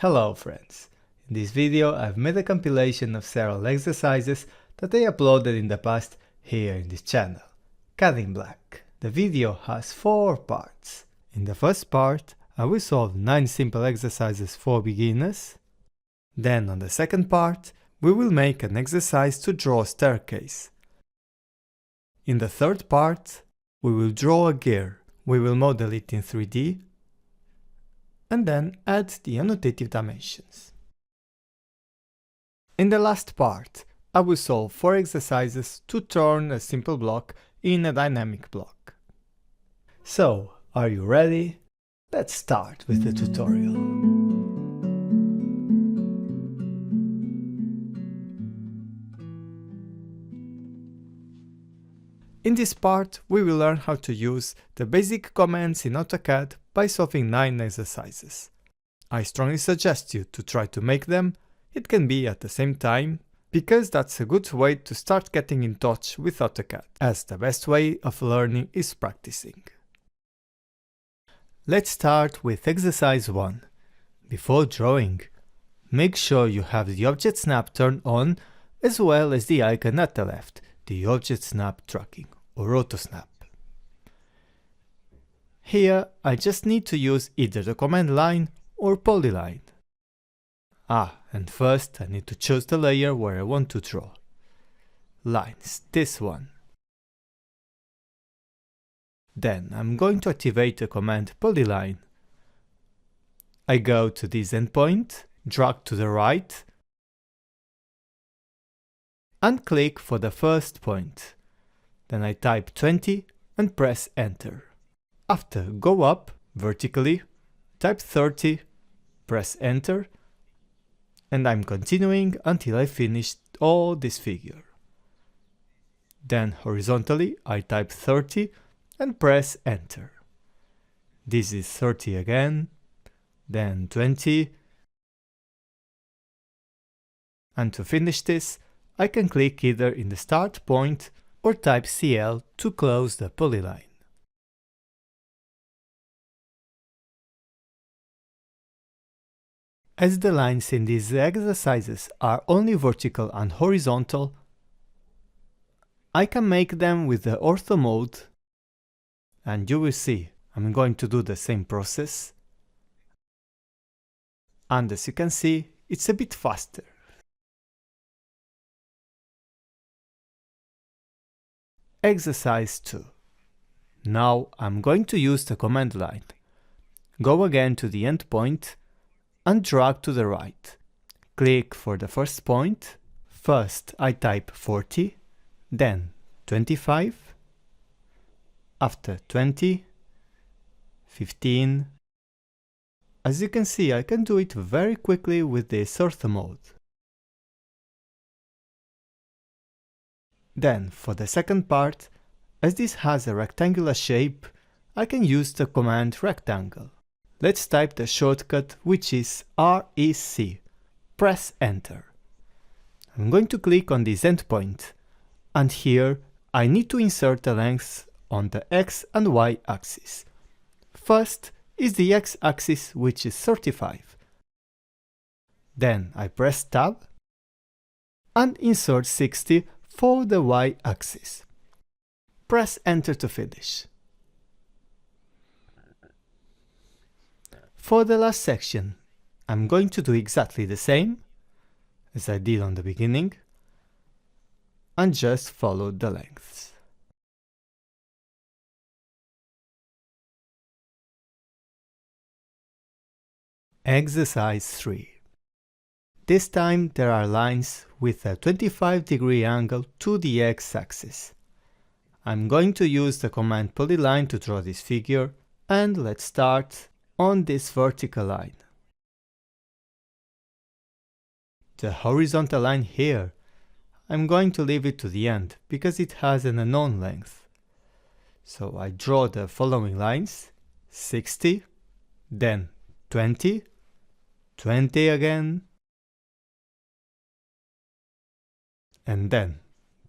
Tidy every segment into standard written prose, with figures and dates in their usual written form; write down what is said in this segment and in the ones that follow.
Hello friends! In this video I've made a compilation of several exercises that I uploaded in the past here in this channel. CAD in Black. The video has 4 parts. In the first part I will solve 9 simple exercises for beginners. Then on the second part we will make an exercise to draw a staircase. In the third part we will draw a gear. We will model it in 3D and then add the annotative dimensions. In the last part, I will solve 4 exercises to turn a simple block in a dynamic block. So, are you ready? Let's start with the tutorial. In this part, we will learn how to use the basic commands in Autocad by solving 9 exercises. I strongly suggest you to try to make them. It can be at the same time, because that's a good way to start getting in touch with Autocad, as the best way of learning is practicing. Let's start with exercise 1. Before drawing, make sure you have the object snap turned on, as well as the icon at the left, the object snap tracking, or auto snap. Here I just need to use either the command line or polyline. And first I need to choose the layer where I want to draw. Lines, this one. Then I'm going to activate the command polyline. I go to this endpoint, drag to the right, and click for the first point. Then I type 20 and press enter. After, go up vertically, type 30, press enter, and I'm continuing until I finish all this figure. Then horizontally I type 30 and press enter. This is 30 again, then 20, and to finish this I can click either in the start point or type CL to close the polyline. As the lines in these exercises are only vertical and horizontal, I can make them with the ortho mode, and you will see I'm going to do the same process, and as you can see it's a bit faster. Exercise 2. Now I'm going to use the command line. Go again to the endpoint and drag to the right. Click for the first point. First I type 40, then 25, after 20, 15. As you can see, I can do it very quickly with this ortho mode. Then for the second part, as this has a rectangular shape, I can use the command rectangle. Let's type the shortcut, which is REC. Press enter. I'm going to click on this endpoint, and here I need to insert the lengths on the X and Y axis. First is the X axis, which is 35. Then I press tab and insert 60 for the Y axis. Press enter to finish. For the last section, I'm going to do exactly the same as I did on the beginning and just follow the lengths. Exercise 3. This time there are lines with a 25-degree angle to the x-axis. I'm going to use the command polyline to draw this figure, and let's start on this vertical line. The horizontal line here, I'm going to leave it to the end because it has an unknown length. So I draw the following lines: 60, then 20, 20 again, and then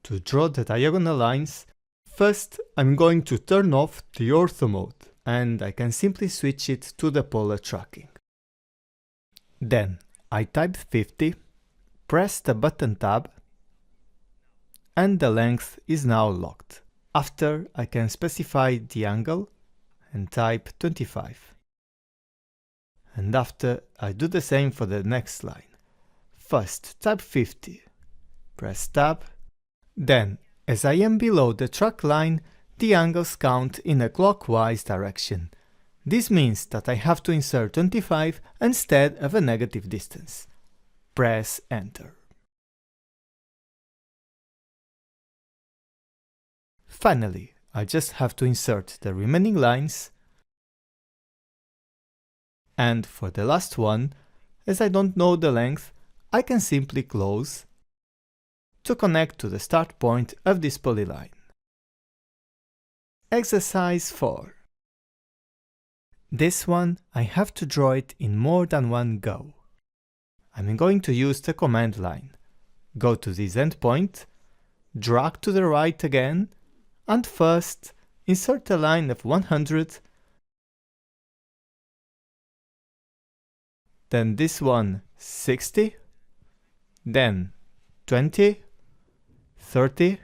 to draw the diagonal lines, first I'm going to turn off the ortho mode, and I can simply switch it to the polar tracking. Then I type 50, press the button tab, and the length is now locked. After, I can specify the angle and type 25. And after, I do the same for the next line. First, type 50, press tab. Then, as I am below the track line, the angles count in a clockwise direction. This means that I have to insert 25 instead of a negative distance. Press Enter. Finally, I just have to insert the remaining lines. And for the last one, as I don't know the length, I can simply close to connect to the start point of this polyline. Exercise 4. This one I have to draw it in more than one go. I'm going to use the command line. Go to this endpoint, drag to the right again, and first insert a line of 100, then this one 60, then 20, 30,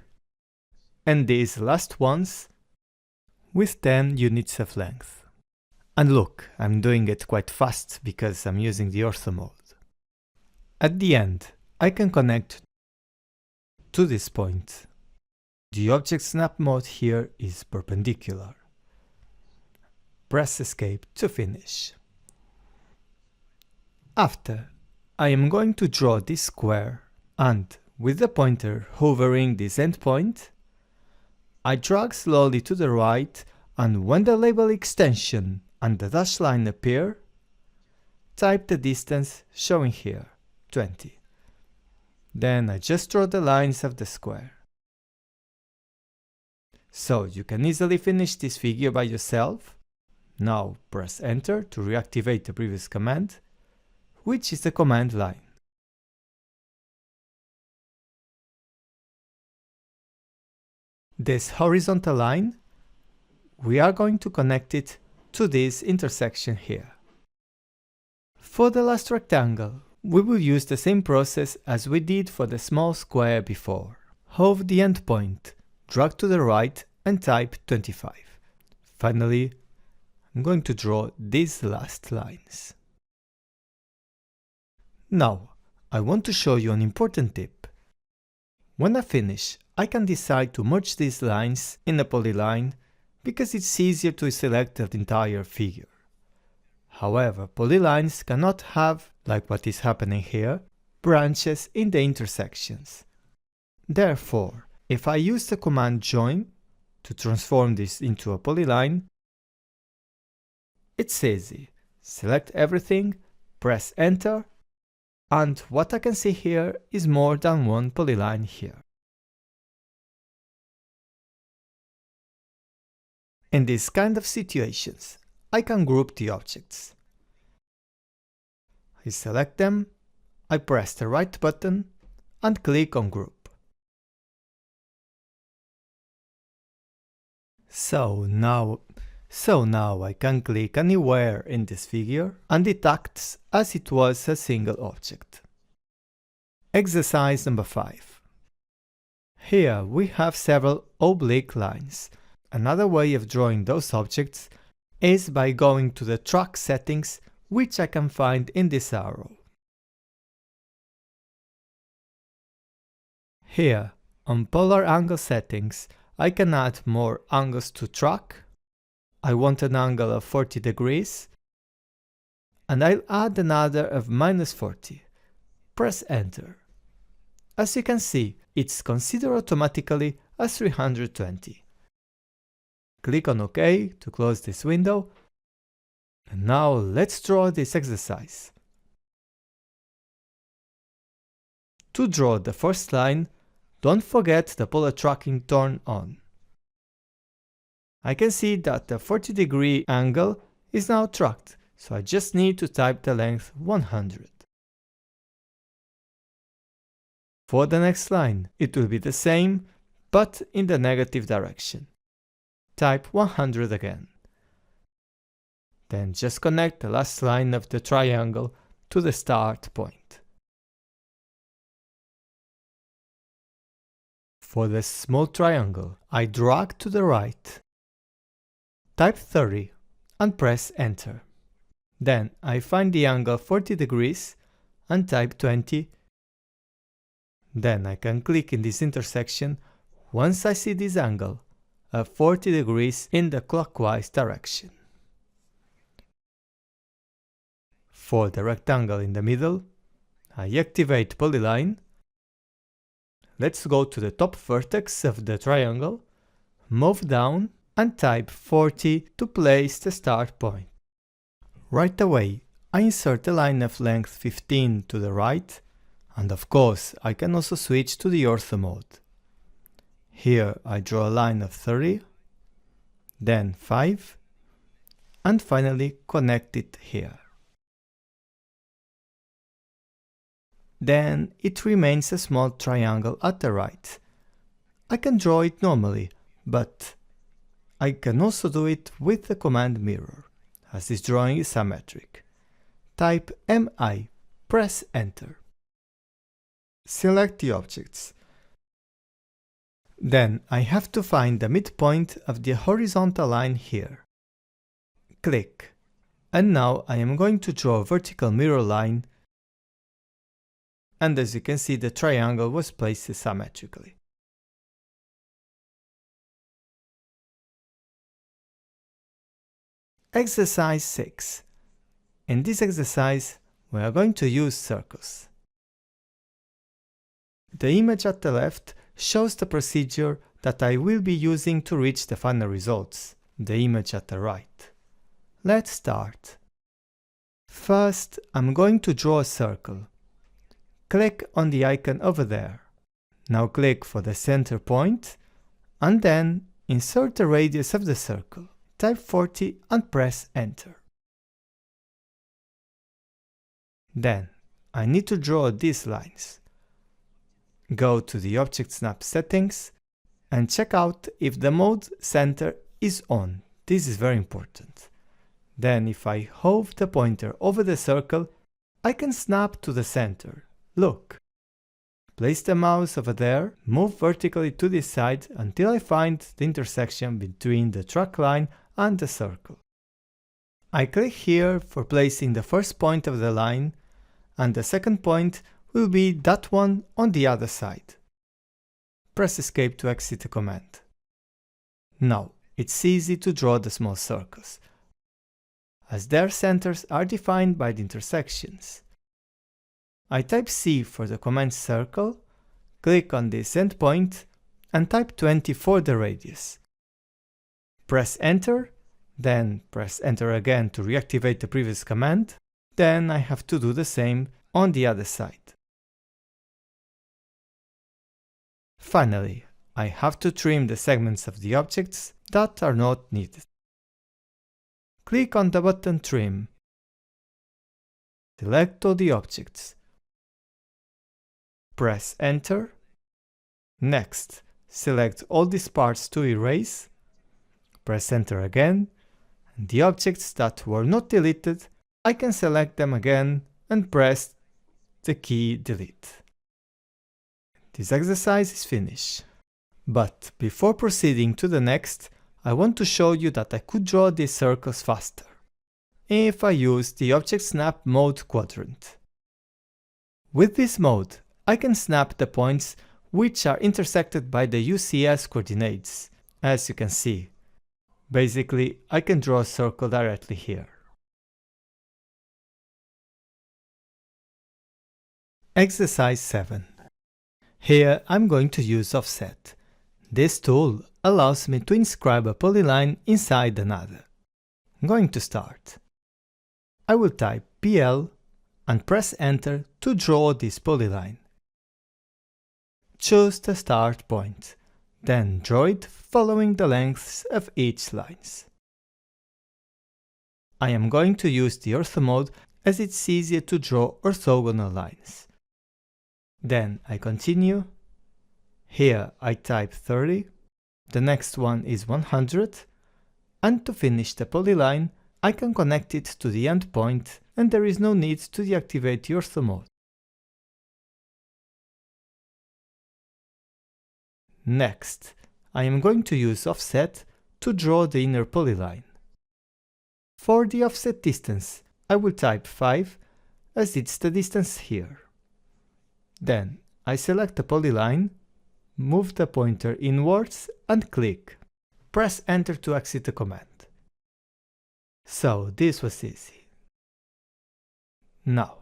and these last ones with 10 units of length. And look, I'm doing it quite fast because I'm using the ortho mode. At the end, I can connect to this point. The object snap mode here is perpendicular. Press Escape to finish. After, I am going to draw this square, and with the pointer hovering this endpoint, I drag slowly to the right, and when the label extension and the dashed line appear, type the distance showing here, 20. Then I just draw the lines of the square. So you can easily finish this figure by yourself. Now press Enter to reactivate the previous command, which is the command line. This horizontal line, we are going to connect it to this intersection here. For the last rectangle, we will use the same process as we did for the small square before. Hover the endpoint, drag to the right and type 25. Finally, I'm going to draw these last lines. Now, I want to show you an important tip. When I finish, I can decide to merge these lines in a polyline because it's easier to select the entire figure. However, polylines cannot have, like what is happening here, branches in the intersections. Therefore, if I use the command join to transform this into a polyline, it's easy. Select everything, press Enter, and what I can see here is more than one polyline here. In these kind of situations, I can group the objects. I select them, I press the right button and click on Group. So now I can click anywhere in this figure and it acts as it was a single object. Exercise number 5. Here we have several oblique lines. Another way of drawing those objects is by going to the track settings, which I can find in this arrow. Here, on polar angle settings, I can add more angles to track. I want an angle of 40 degrees, and I'll add another of -40. Press Enter. As you can see, it's considered automatically as 320. Click on OK to close this window. And now let's draw this exercise. To draw the first line, don't forget the polar tracking turned on. I can see that the 40-degree angle is now tracked, so I just need to type the length 100. For the next line, it will be the same, but in the negative direction. Type 100 again. Then just connect the last line of the triangle to the start point. For the small triangle, I drag to the right, type 30 and press enter. Then I find the angle 40 degrees and type 20. Then I can click in this intersection once I see this angle of 40 degrees in the clockwise direction. For the rectangle in the middle, I activate polyline. Let's go to the top vertex of the triangle, move down and type 40 to place the start point. Right away, I insert a line of length 15 to the right, and of course I can also switch to the ortho mode. Here I draw a line of 30, then 5, and finally connect it here. Then it remains a small triangle at the right. I can draw it normally, but I can also do it with the command mirror, as this drawing is symmetric. Type MI, press enter. Select the objects. Then I have to find the midpoint of the horizontal line here. Click. And now I am going to draw a vertical mirror line, and as you can see the triangle was placed symmetrically. Exercise 6. In this exercise, we are going to use circles. The image at the left shows the procedure that I will be using to reach the final results, the image at the right. Let's start. First, I'm going to draw a circle. Click on the icon over there. Now click for the center point, and then insert the radius of the circle. Type 40 and press enter. Then, I need to draw these lines. Go to the Object Snap settings and check out if the mode center is on. This is very important. Then if I hover the pointer over the circle, I can snap to the center. Look. Place the mouse over there, move vertically to this side until I find the intersection between the track line and the circle. I click here for placing the first point of the line, and the second point will be that one on the other side. Press Escape to exit the command. Now, it's easy to draw the small circles, as their centers are defined by the intersections. I type C for the command circle, click on this endpoint, and type 20 for the radius. Press enter, then press enter again to reactivate the previous command, then I have to do the same on the other side. Finally, I have to trim the segments of the objects that are not needed. Click on the button Trim. Select all the objects. Press enter. Next, select all these parts to erase. Press enter again, and the objects that were not deleted, I can select them again and press the key delete. This exercise is finished. But before proceeding to the next, I want to show you that I could draw these circles faster if I use the Object Snap Mode quadrant. With this mode, I can snap the points which are intersected by the UCS coordinates, as you can see. Basically, I can draw a circle directly here. Exercise 7. Here I'm going to use Offset. This tool allows me to inscribe a polyline inside another. I'm going to start. I will type PL and press enter to draw this polyline. Choose the start point, then draw it following the lengths of each lines. I am going to use the ortho mode as it's easier to draw orthogonal lines. Then I continue. Here I type 30, the next one is 100, and to finish the polyline, I can connect it to the endpoint and there is no need to deactivate the ortho mode. Next, I am going to use offset to draw the inner polyline. For the offset distance, I will type 5, as it's the distance here. Then I select the polyline, move the pointer inwards and click. Press Enter to exit the command. So this was easy. Now,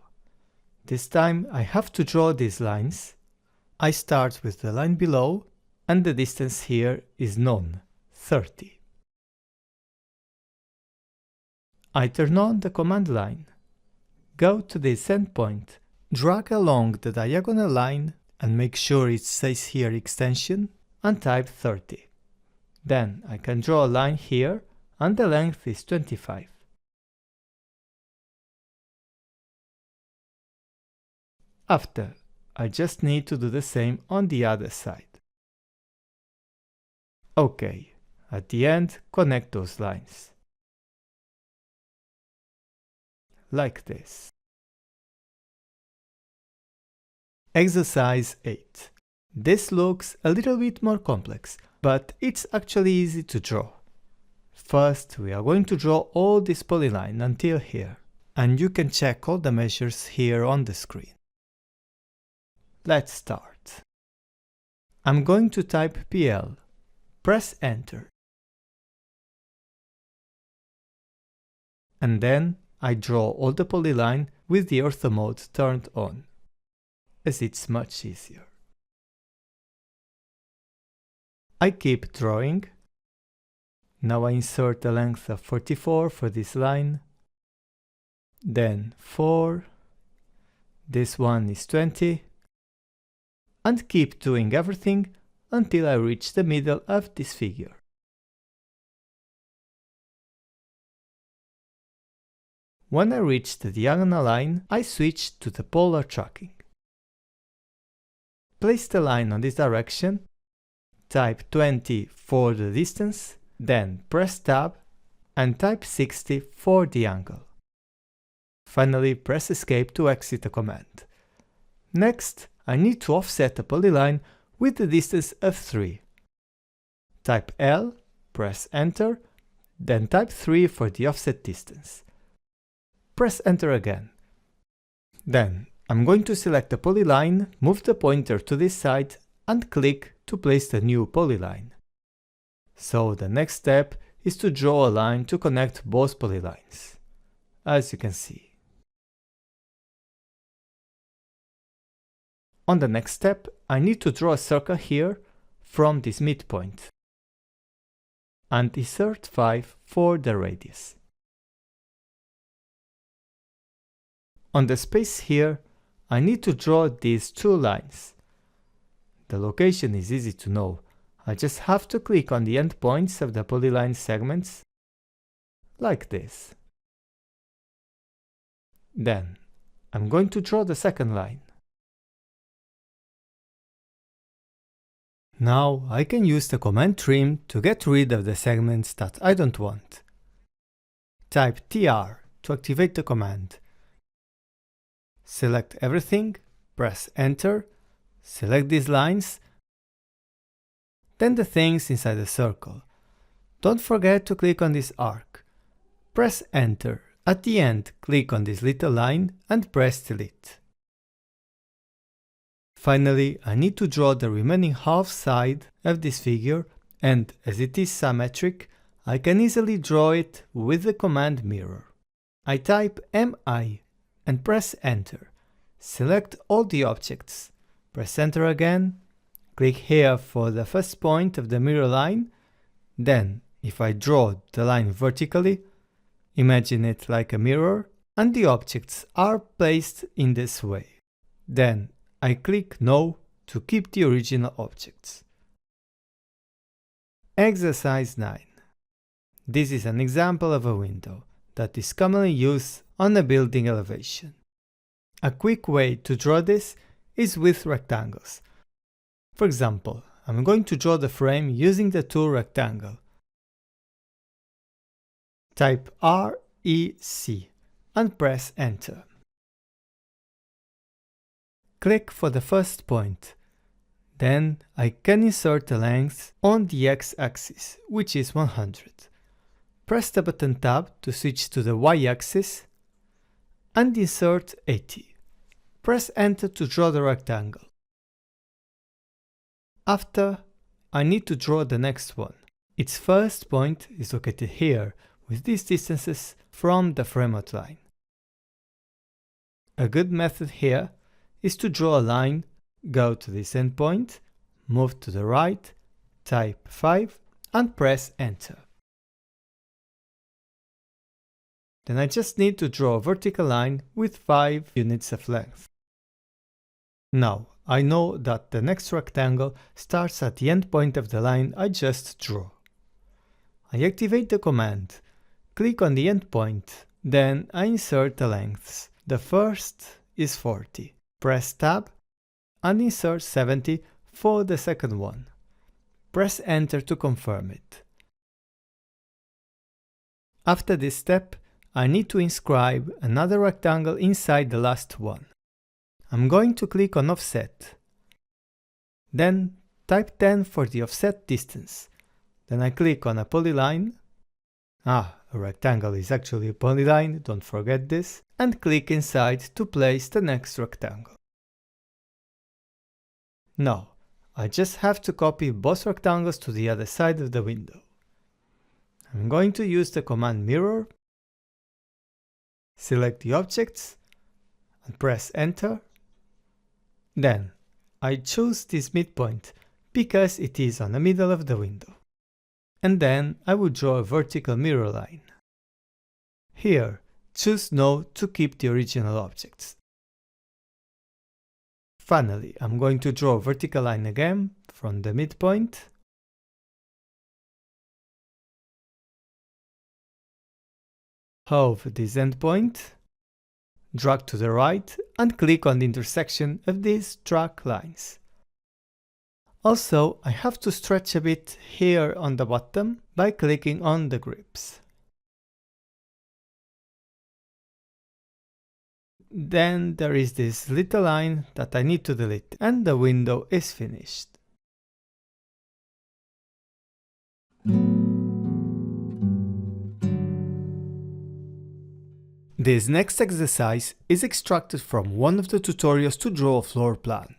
this time I have to draw these lines. I start with the line below, and the distance here is known, 30. I turn on the command line. Go to this endpoint, drag along the diagonal line and make sure it says here extension and type 30. Then I can draw a line here and the length is 25. After, I just need to do the same on the other side. OK, at the end, connect those lines. Like this. Exercise 8. This looks a little bit more complex, but it's actually easy to draw. First, we are going to draw all this polyline until here, and you can check all the measures here on the screen. Let's start. I'm going to type PL. Press Enter. And then I draw all the polyline with the ortho mode turned on, as it's much easier. I keep drawing. Now I insert a length of 44 for this line, then 4, this one is 20, and keep doing everything until I reach the middle of this figure. When I reach the diagonal line, I switch to the polar tracking. Place the line on this direction, type 20 for the distance, then press Tab and type 60 for the angle. Finally, press Escape to exit the command. Next, I need to offset the polyline with the distance of 3. Type L, press Enter, then type 3 for the offset distance. Press Enter again. Then, I'm going to select the polyline, move the pointer to this side, and click to place the new polyline. So the next step is to draw a line to connect both polylines, as you can see. On the next step, I need to draw a circle here from this midpoint, and insert 5 for the radius. On the space here, I need to draw these two lines. The location is easy to know. I just have to click on the endpoints of the polyline segments, like this. Then, I'm going to draw the second line. Now I can use the command trim to get rid of the segments that I don't want. Type TR to activate the command. Select everything, press Enter, select these lines, then the things inside the circle. Don't forget to click on this arc. Press Enter. At the end, click on this little line and press Delete. Finally, I need to draw the remaining half side of this figure, and as it is symmetric, I can easily draw it with the command Mirror. I type MI and press Enter. Select all the objects. Press Enter again. Click here for the first point of the mirror line. Then, if I draw the line vertically, imagine it like a mirror, and the objects are placed in this way. Then, I click No to keep the original objects. Exercise 9. This is an example of a window that is commonly used on a building elevation. A quick way to draw this is with rectangles. For example, I'm going to draw the frame using the tool Rectangle. Type REC and press Enter. Click for the first point. Then I can insert a length on the x-axis, which is 100. Press the button Tab to switch to the y-axis and insert 80. Press Enter to draw the rectangle. After, I need to draw the next one. Its first point is located here, with these distances from the frame outline. A good method here is to draw a line, go to this endpoint, move to the right, type 5 and press Enter. Then I just need to draw a vertical line with 5 units of length. Now, I know that the next rectangle starts at the endpoint of the line I just drew. I activate the command, click on the endpoint, then I insert the lengths. The first is 40. Press Tab and insert 70 for the second one. Press Enter to confirm it. After this step, I need to inscribe another rectangle inside the last one. I'm going to click on Offset. Then type 10 for the offset distance. Then I click on a polyline. A rectangle is actually a polyline, don't forget this. And click inside to place the next rectangle. Now, I just have to copy both rectangles to the other side of the window. I'm going to use the command Mirror. Select the objects and press Enter. Then I choose this midpoint because it is on the middle of the window. And then I will draw a vertical mirror line. Here, choose No to keep the original objects. Finally, I'm going to draw a vertical line again from the midpoint. Hover this endpoint, drag to the right and click on the intersection of these track lines. Also, I have to stretch a bit here on the bottom by clicking on the grips. Then there is this little line that I need to delete and the window is finished. This next exercise is extracted from one of the tutorials to draw a floor plan.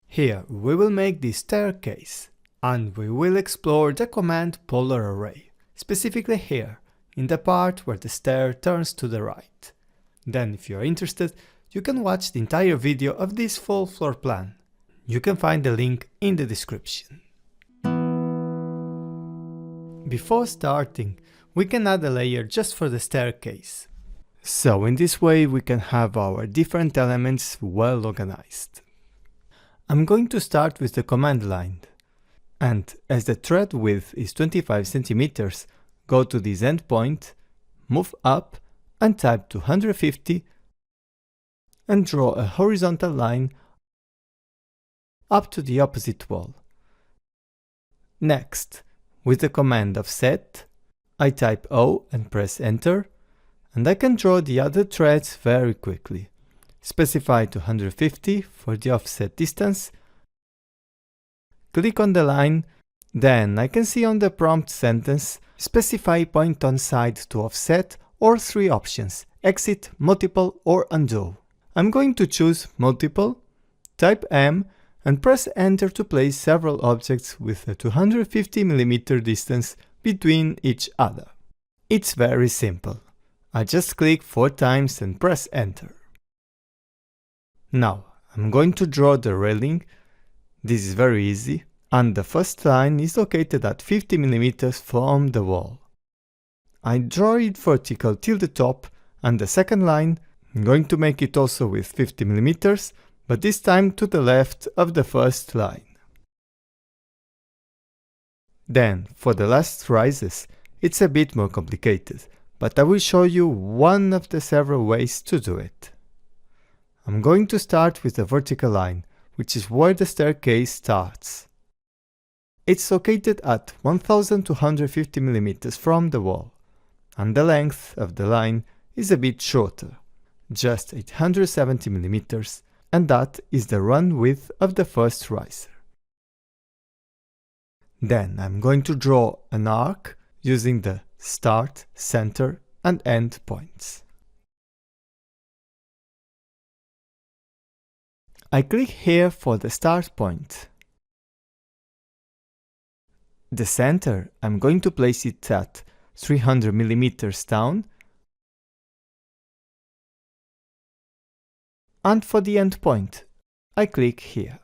Here we will make this staircase, and we will explore the command polar array, specifically here, in the part where the stair turns to the right. Then if you are interested, you can watch the entire video of this full floor plan. You can find the link in the description. Before starting, we can add a layer just for the staircase. So in this way we can have our different elements well organized. I'm going to start with the command line. And as the thread width is 25 cm, go to this endpoint, move up and type 250 and draw a horizontal line up to the opposite wall. Next, with the command Offset, I type O and press Enter, and I can draw the other threads very quickly. Specify 250 for the offset distance, click on the line, then I can see on the prompt sentence, specify point on side to offset or 3 options, exit, multiple or undo. I'm going to choose multiple, type M and press Enter to place several objects with a 250 mm distance between each other. It's very simple. I just click 4 times and press Enter. Now, I'm going to draw the railing. This is very easy, and the first line is located at 50 mm from the wall. I draw it vertical till the top, and the second line, I'm going to make it also with 50 mm, but this time to the left of the first line. Then, for the last rises, it's a bit more complicated, but I will show you one of the several ways to do it. I'm going to start with the vertical line, which is where the staircase starts. It's located at 1250 mm from the wall, and the length of the line is a bit shorter, just 870 mm, and that is the run width of the first riser. Then I'm going to draw an arc using the start, center, and end points. I click here for the start point. The center, I'm going to place it at 300 mm down, and for the end point, I click here.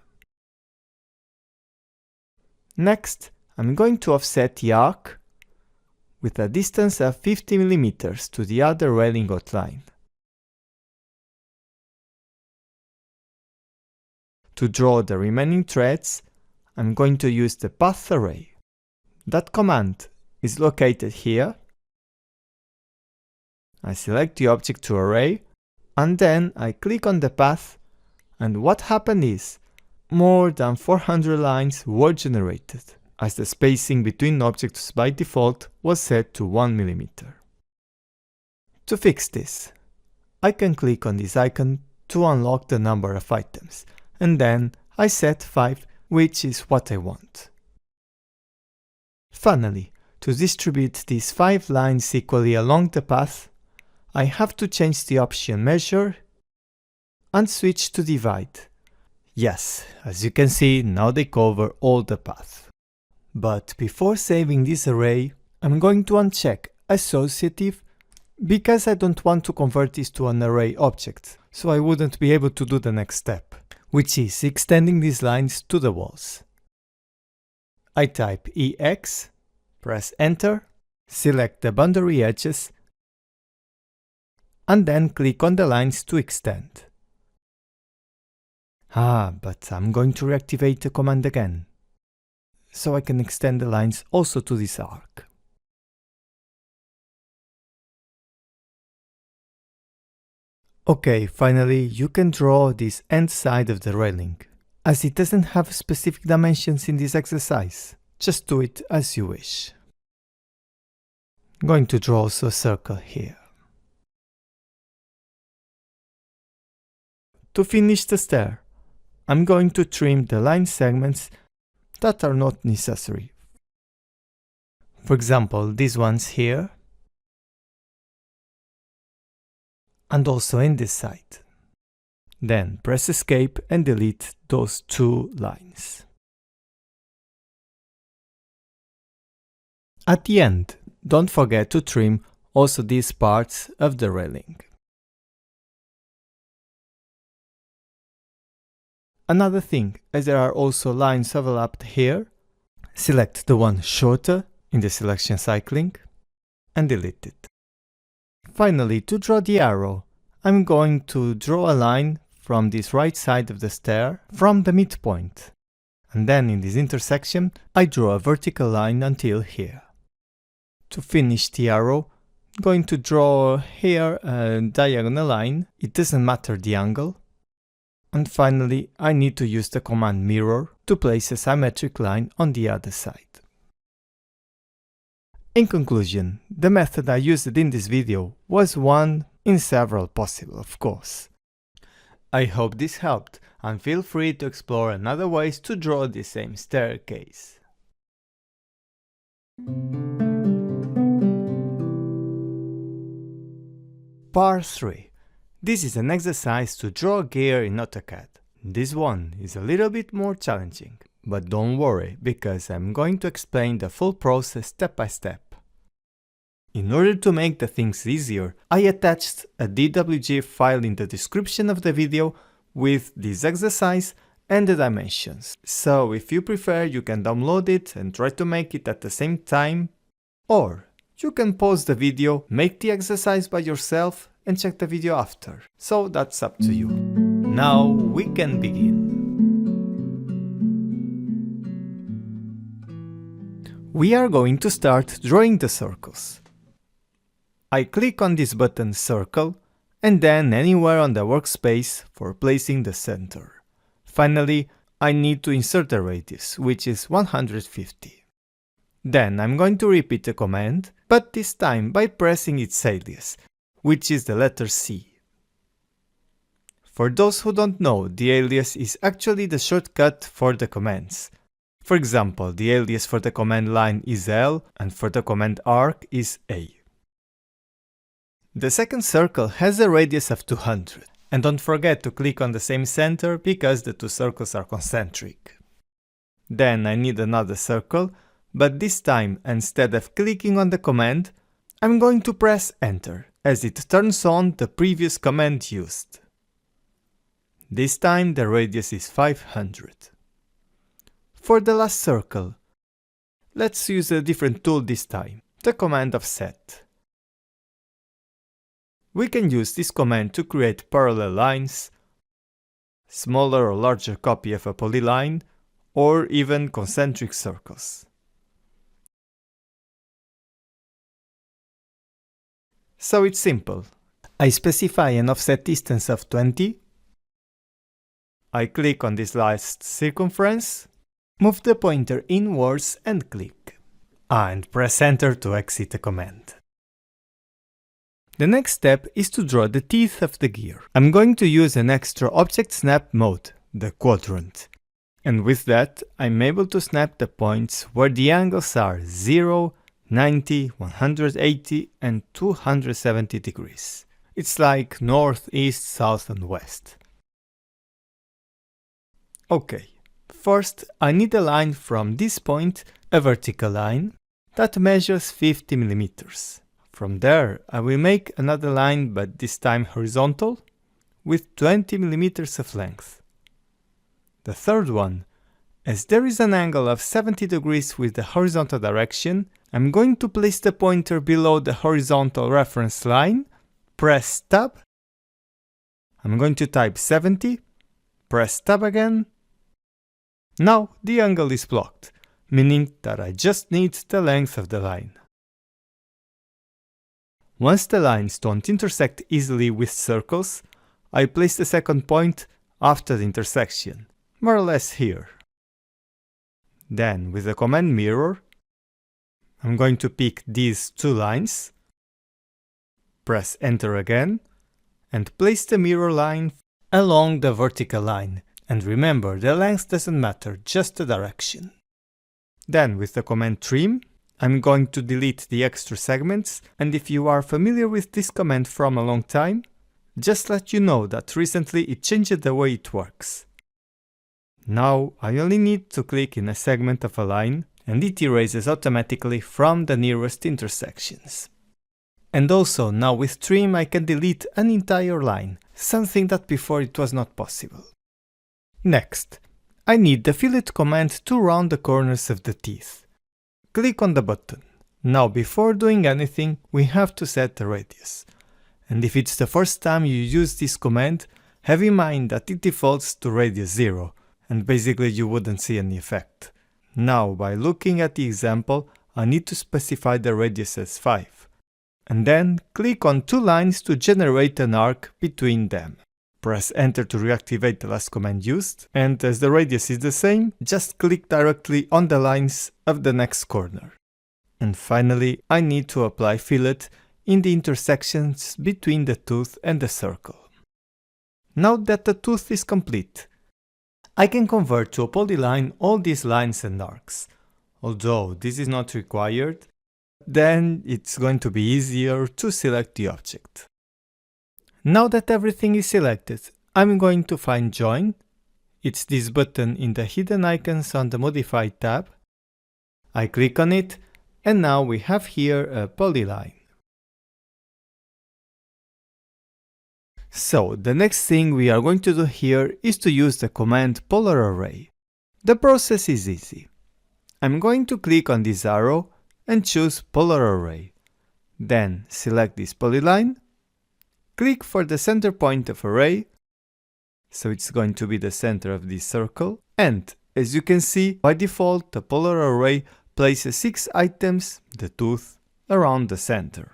Next, I'm going to offset the arc with a distance of 50 mm to the other railing outline. To draw the remaining threads, I'm going to use the path array. That command is located here. I select the object to array, and then I click on the path, and what happened is, more than 400 lines were generated, as the spacing between objects by default was set to 1 mm. To fix this, I can click on this icon to unlock the number of items, and then I set 5, which is what I want. Finally, to distribute these 5 lines equally along the path, I have to change the option measure and switch to divide. Yes, as you can see, now they cover all the path. But before saving this array, I'm going to uncheck associative because I don't want to convert this to an array object, so I wouldn't be able to do the next step, which is extending these lines to the walls. I type EX, press enter, select the boundary edges, and then click on the lines to extend. But I'm going to reactivate the command again, so I can extend the lines also to this arc. Okay, finally you can draw this end side of the railing. As it doesn't have specific dimensions in this exercise, just do it as you wish. I'm going to draw also a circle here. To finish the stair, I'm going to trim the line segments that are not necessary. For example, these ones here, and also in this side. Then press escape and delete those 2 lines. At the end, don't forget to trim also these parts of the railing. Another thing, as there are also lines overlapped here, select the one shorter in the selection cycling and delete it. Finally, to draw the arrow, I'm going to draw a line from this right side of the stair from the midpoint. And then in this intersection, I draw a vertical line until here. To finish the arrow, I'm going to draw here a diagonal line. It doesn't matter the angle. And finally, I need to use the command mirror to place a symmetric line on the other side. In conclusion, the method I used in this video was one in several possible, of course. I hope this helped, and feel free to explore another ways to draw the same staircase. Part 3. This is an exercise to draw a gear in Autocad. This one is a little bit more challenging, but don't worry, because I'm going to explain the full process step by step. In order to make the things easier, I attached a DWG file in the description of the video with this exercise and the dimensions. So if you prefer, you can download it and try to make it at the same time, or you can pause the video, make the exercise by yourself and check the video after. So that's up to you. Now we can begin. We are going to start drawing the circles. I click on this button circle and then anywhere on the workspace for placing the center. Finally, I need to insert a radius, which is 150. Then I'm going to repeat the command, but this time by pressing its alias. which is the letter C. For those who don't know, the alias is actually the shortcut for the commands. For example, the alias for the command line is L and for the command arc is A. The second circle has a radius of 200. And don't forget to click on the same center because the two circles are concentric. Then I need another circle, but this time instead of clicking on the command, I'm going to press Enter, as it turns on the previous command used. This time the radius is 500. For the last circle, let's use a different tool this time, the command offset. We can use this command to create parallel lines, smaller or larger copy of a polyline, or even concentric circles. So it's simple. I specify an offset distance of 20. I click on this last circumference, move the pointer inwards and click. And press Enter to exit the command. The next step is to draw the teeth of the gear. I'm going to use an extra object snap mode, the quadrant. And with that, I'm able to snap the points where the angles are 0, 90, 180 and 270 degrees. It's like north, east, south and west. Okay, first I need a line from this point, a vertical line, that measures 50 millimeters. From there, I will make another line, but this time horizontal, with 20 millimeters of length. The third one, as there is an angle of 70 degrees with the horizontal direction, I'm going to place the pointer below the horizontal reference line, press Tab. I'm going to type 70, press Tab again. Now the angle is blocked, meaning that I just need the length of the line. Once the lines don't intersect easily with circles, I place the second point after the intersection, more or less here. Then, with the command mirror, I'm going to pick these two lines, press Enter again, and place the mirror line along the vertical line. And remember, the length doesn't matter, just the direction. Then, with the command Trim, I'm going to delete the extra segments, and if you are familiar with this command from a long time, just let you know that recently it changed the way it works. Now I only need to click in a segment of a line, and it erases automatically from the nearest intersections. And also now with Trim I can delete an entire line, something that before it was not possible. Next, I need the fillet command to round the corners of the teeth. Click on the button. Now before doing anything, we have to set the radius. And if it's the first time you use this command, have in mind that it defaults to radius 0, and basically you wouldn't see any effect. Now by looking at the example, I need to specify the radius as 5. And then click on two lines to generate an arc between them. Press Enter to reactivate the last command used, and as the radius is the same, just click directly on the lines of the next corner. And finally, I need to apply fillet in the intersections between the tooth and the circle. Now that the tooth is complete, I can convert to a polyline all these lines and arcs. Although this is not required, then it's going to be easier to select the object. Now that everything is selected, I'm going to find Join. It's this button in the hidden icons on the Modify tab. I click on it, and now we have here a polyline. So the next thing we are going to do here is to use the command Polar Array. The process is easy. I'm going to click on this arrow and choose Polar Array. Then select this polyline. Click for the center point of array, so it's going to be the center of this circle, and as you can see, by default the polar array places 6 items, the tooth, around the center.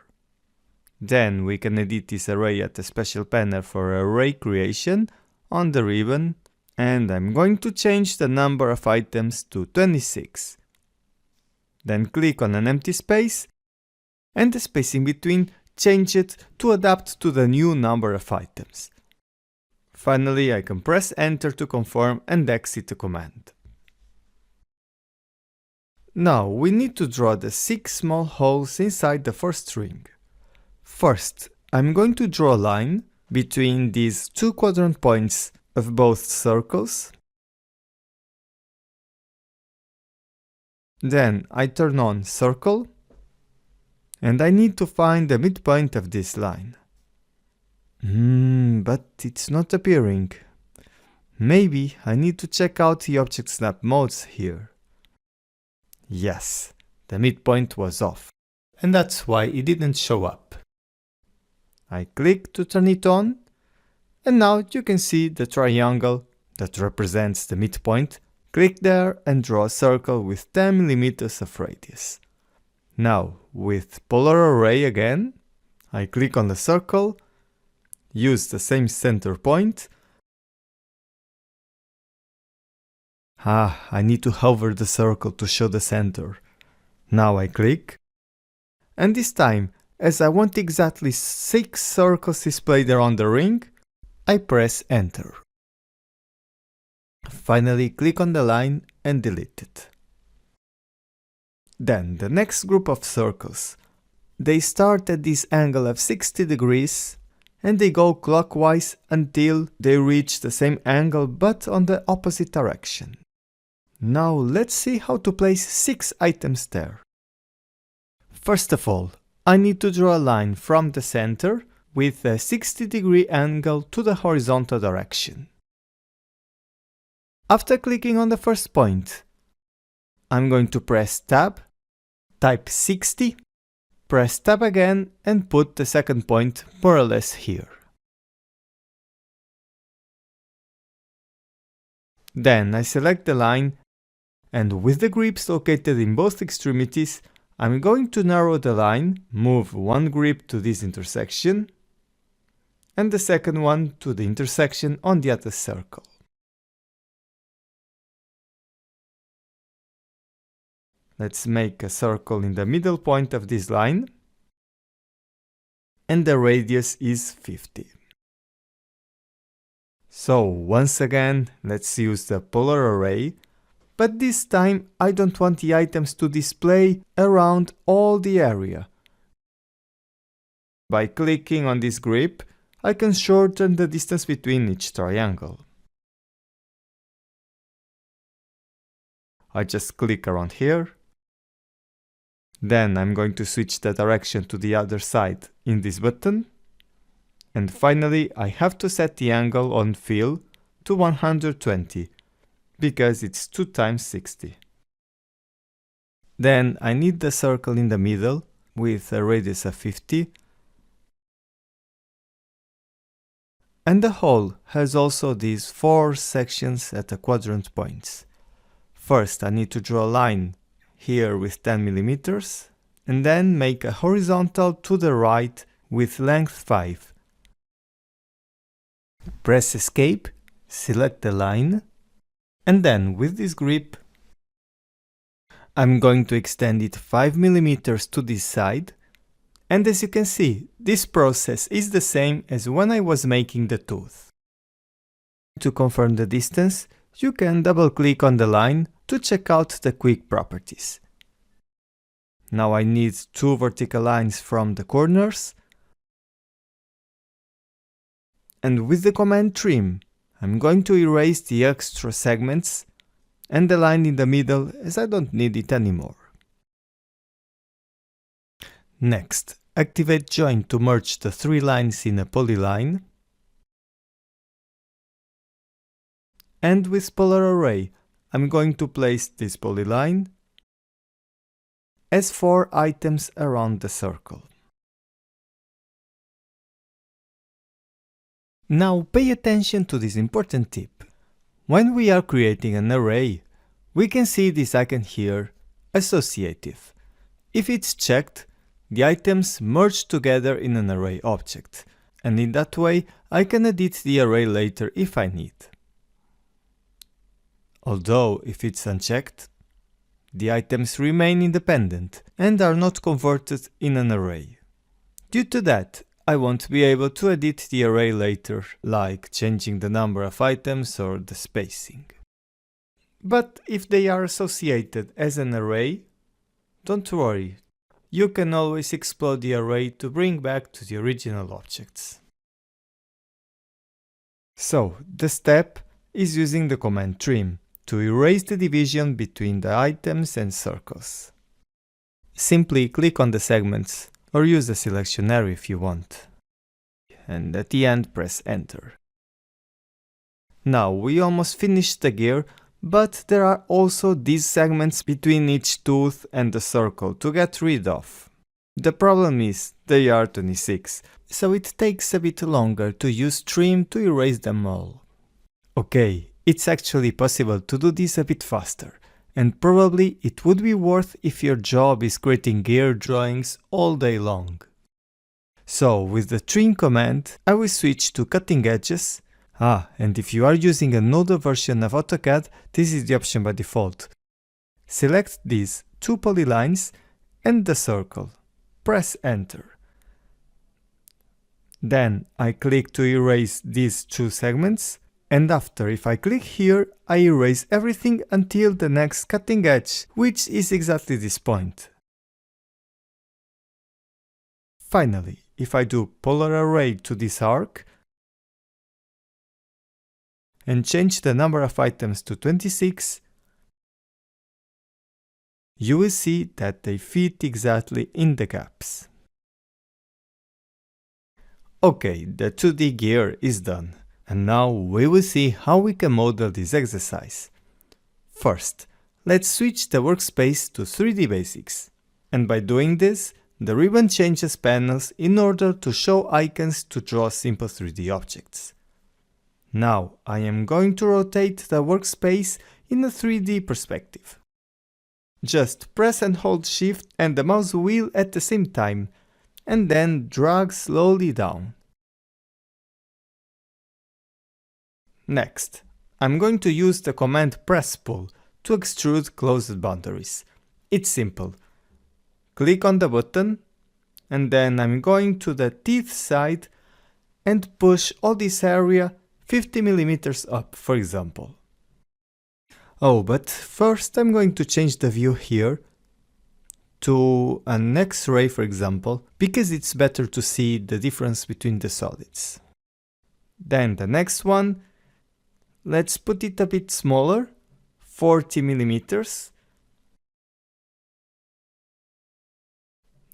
Then we can edit this array at a special panel for array creation on the ribbon, and I'm going to change the number of items to 26. Then click on an empty space, and the spacing between change it to adapt to the new number of items. Finally, I can press Enter to confirm and exit the command. Now we need to draw the 6 small holes inside the first string. First, I'm going to draw a line between these 2 quadrant points of both circles. Then I turn on Circle, and I need to find the midpoint of this line. But it's not appearing. Maybe I need to check out the object snap modes here. Yes, the midpoint was off, and that's why it didn't show up. I click to turn it on, and now you can see the triangle that represents the midpoint. Click there and draw a circle with 10 mm of radius. Now, with polar array again, I click on the circle, use the same center point. I need to hover the circle to show the center. Now I click, and this time, as I want exactly 6 circles displayed around the ring, I press Enter. Finally, click on the line and delete it. Then the next group of circles. They start at this angle of 60 degrees and they go clockwise until they reach the same angle but on the opposite direction. Now let's see how to place 6 items there. First of all, I need to draw a line from the center with a 60-degree angle to the horizontal direction. After clicking on the first point, I'm going to press Tab, type 60, press Tab again and put the second point more or less here. Then I select the line, and with the grips located in both extremities, I'm going to narrow the line, move one grip to this intersection, and the second one to the intersection on the other circle. Let's make a circle in the middle point of this line, and the radius is 50. So once again, let's use the polar array, but this time I don't want the items to display around all the area. By clicking on this grip, I can shorten the distance between each triangle. I just click around here. Then I'm going to switch the direction to the other side in this button. And finally, I have to set the angle on fill to 120, because it's 2 times 60. Then I need the circle in the middle with a radius of 50. And the hole has also these 4 sections at the quadrant points. First, I need to draw a line here with 10 mm, and then make a horizontal to the right with length 5. Press Escape, select the line, and then with this grip, I'm going to extend it 5 mm to this side, and as you can see, this process is the same as when I was making the tooth. To confirm the distance, you can double-click on the line to check out the quick properties. Now I need 2 vertical lines from the corners, and with the command Trim, I'm going to erase the extra segments and the line in the middle as I don't need it anymore. Next, activate Join to merge the 3 lines in a polyline. And with Polar Array, I'm going to place this polyline as 4 items around the circle. Now pay attention to this important tip. When we are creating an array, we can see this icon here, Associative. If it's checked, the items merge together in an array object, and in that way I can edit the array later if I need. Although if it's unchecked, the items remain independent and are not converted in an array. Due to that, I won't be able to edit the array later, like changing the number of items or the spacing. But if they are associated as an array, don't worry, you can always explode the array to bring back to the original objects. So, the step is using the command trim to erase the division between the items and circles. Simply click on the segments or use the selection area if you want. And at the end press enter. Now we almost finished the gear, but there are also these segments between each tooth and the circle to get rid of. The problem is they are 26, so it takes a bit longer to use trim to erase them all. Okay, it's actually possible to do this a bit faster, and probably it would be worth if your job is creating gear drawings all day long. So with the trim command, I will switch to cutting edges. And if you are using an older version of Autocad, this is the option by default. Select these two polylines and the circle. Press enter. Then I click to erase these two segments, and after, if I click here, I erase everything until the next cutting edge, which is exactly this point. Finally, if I do polar array to this arc and change the number of items to 26, you will see that they fit exactly in the gaps. Okay, the 2D gear is done, and now we will see how we can model this exercise. First, let's switch the workspace to 3D Basics, and by doing this, the ribbon changes panels in order to show icons to draw simple 3D objects. Now I am going to rotate the workspace in a 3D perspective. Just press and hold Shift and the mouse wheel at the same time, and then drag slowly down. Next, I'm going to use the command press pull to extrude closed boundaries. It's simple. Click on the button, and then I'm going to the teeth side and push all this area 50 mm up, for example. Oh, but first I'm going to change the view here to an X-ray, for example, because it's better to see the difference between the solids. Then the next one, let's put it a bit smaller, 40 mm.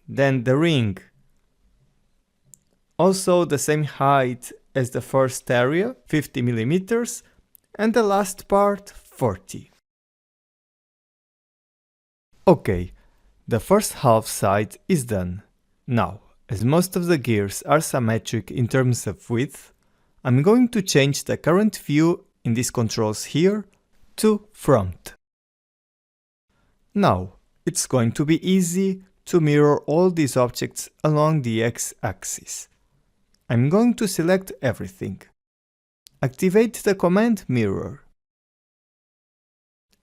Then the ring, also the same height as the first area, 50 mm, and the last part, 40. Okay, the first half side is done. Now, as most of the gears are symmetric in terms of width, I'm going to change the current view in these controls here to front. Now, it's going to be easy to mirror all these objects along the x-axis. I'm going to select everything. Activate the command mirror.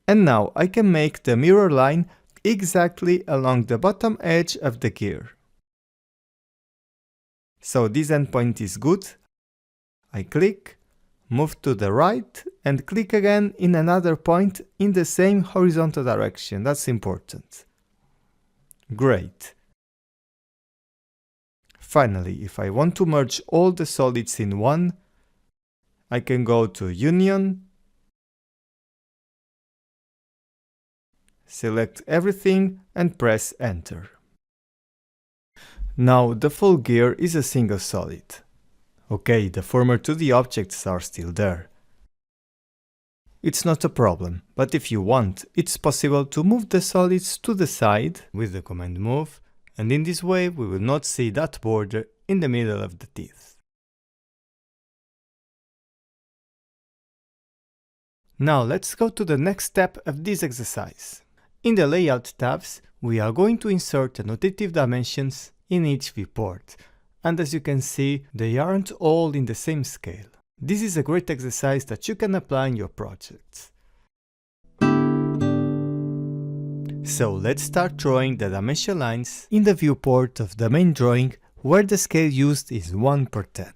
And now I can make the mirror line exactly along the bottom edge of the gear. So this endpoint is good. I click, move to the right, and click again in another point in the same horizontal direction. That's important. Great. Finally, if I want to merge all the solids in one, I can go to Union, select everything and press Enter. Now the full gear is a single solid. Okay, the former 2D objects are still there. It's not a problem, but if you want, it's possible to move the solids to the side with the command move, and in this way we will not see that border in the middle of the teeth. Now let's go to the next step of this exercise. In the Layout tabs, we are going to insert annotative dimensions in each viewport, and as you can see, they aren't all in the same scale. This is a great exercise that you can apply in your projects. So let's start drawing the dimension lines in the viewport of the main drawing where the scale used is 1/10.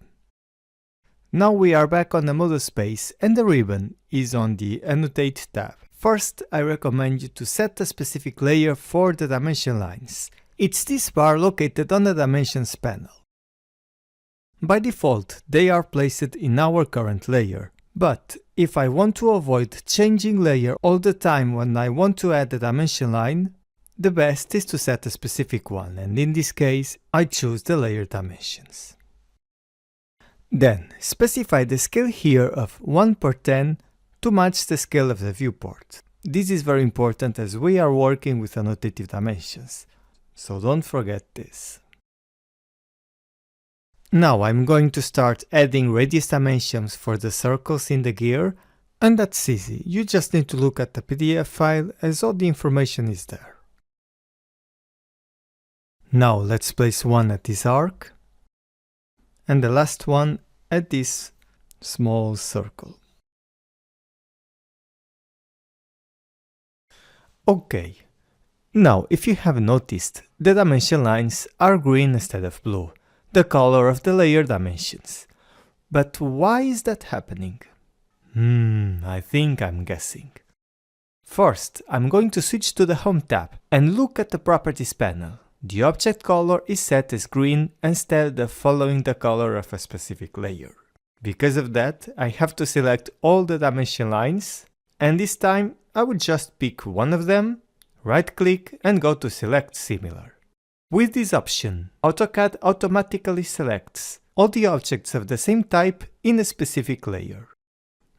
Now we are back on the model space and the ribbon is on the Annotate tab. First, I recommend you to set a specific layer for the dimension lines. It's this bar located on the Dimensions panel. By default, they are placed in our current layer, but if I want to avoid changing layer all the time when I want to add a dimension line, the best is to set a specific one, and in this case, I choose the layer dimensions. Then, specify the scale here of 1/10 to match the scale of the viewport. This is very important as we are working with annotative dimensions, so don't forget this. Now I'm going to start adding radius dimensions for the circles in the gear, and that's easy, you just need to look at the PDF file as all the information is there. Now let's place one at this arc, and the last one at this small circle. Okay, now if you have noticed, the dimension lines are green instead of blue, the color of the layer dimensions. But why is that happening? I think I'm guessing. First, I'm going to switch to the Home tab and look at the Properties panel. The object color is set as green instead of following the color of a specific layer. Because of that, I have to select all the dimension lines, and this time I will just pick one of them, right-click and go to Select Similar. With this option, Autocad automatically selects all the objects of the same type in a specific layer.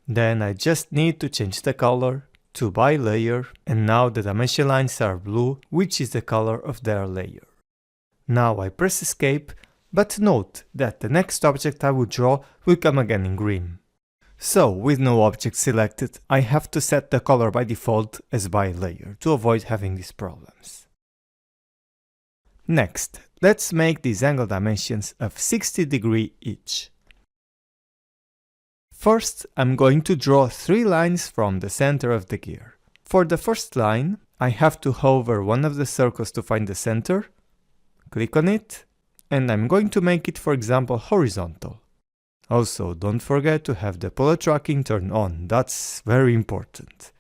Then I just need to change the color to by layer, and now the dimension lines are blue, which is the color of their layer. Now I press Escape, but note that the next object I will draw will come again in green. So, with no object selected, I have to set the color by default as by layer to avoid having these problems. Next, let's make these angle dimensions of 60 degrees each. First, I'm going to draw 3 lines from the center of the gear. For the first line, I have to hover one of the circles to find the center, click on it, and I'm going to make it, for example, horizontal. Also, don't forget to have the polar tracking turned on, that's very important.